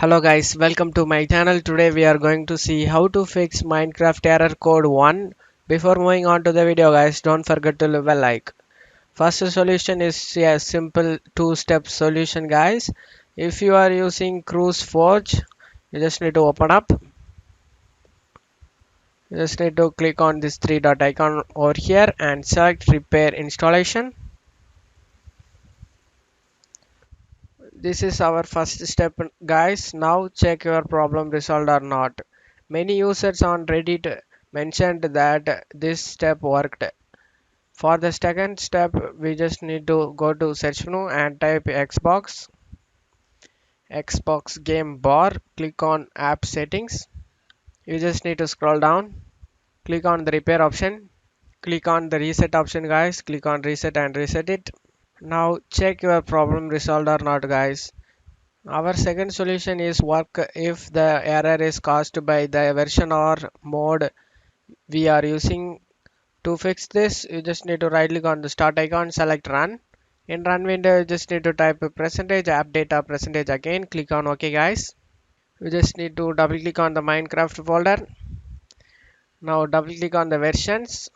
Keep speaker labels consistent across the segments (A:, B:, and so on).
A: Hello guys, welcome to my channel. Today we are going to see how to fix Minecraft error code 1. Before moving on to the video guys, don't forget to leave a like. First solution is a simple two-step solution guys. If you are using Cruise Forge, you just need to open up. You just need to click on this three dot icon over here and select repair installation. This is our first step guys. Now check your problem resolved or not. Many users on Reddit mentioned that this step worked. For the second step, we just need to go to search menu and type Xbox game bar, click on app settings. You just need to scroll down, click on the repair option, click on the reset option guys, click on reset and reset it. Now check your problem resolved or not guys. Our second solution is work if the error is caused by the version or mode we are using. To fix this, you just need to right click on the start icon, select run. In run window, you just need to type percentage app data percentage again, click on OK guys. You just need to double click on the Minecraft folder. Now double click on the versions,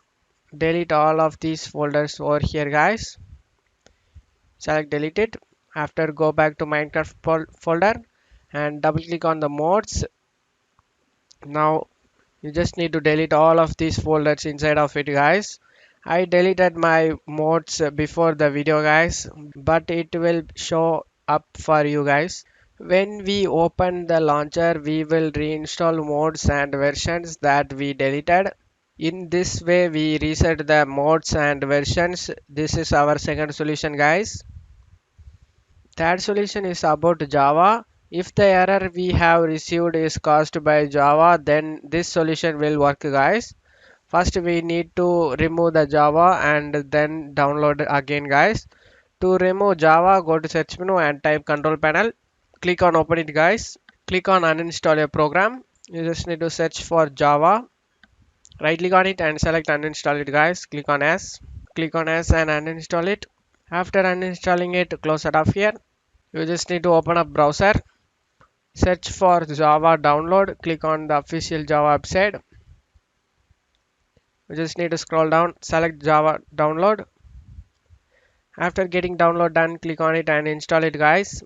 A: delete all of these folders over here guys. Select delete it. After go back to Minecraft folder and double click on the modes. Now you just need to delete all of these folders inside of it guys. I deleted my modes before the video guys, but it will show up for you guys. When we open the launcher, we will reinstall modes and versions that we deleted. In this way we reset the modes and versions. This is our second solution guys. Third solution is about Java. If the error we have received is caused by Java, then this solution will work guys. First we need to remove the Java and then download again guys. To remove Java, go to search menu and type control panel. Click on open it guys. Click on uninstall a program. You just need to search for Java. Right click on it and select uninstall it guys. Click on S. Click on S and uninstall it. After uninstalling it, close it off here. You just need to open up browser. Search for Java download. Click on the official Java website. You just need to scroll down, select Java download. After getting download done, click on it and install it guys.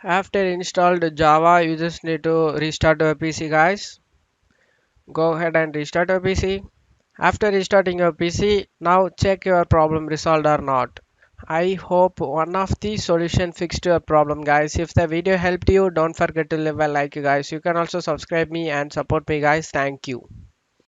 A: After installed Java, you just need to restart your PC guys. Go ahead and restart your PC. After restarting your PC, now check your problem resolved or not. I hope one of the solution fixed your problem guys. If the video helped you, don't forget to leave a like guys. You can also subscribe me and support me guys. Thank you.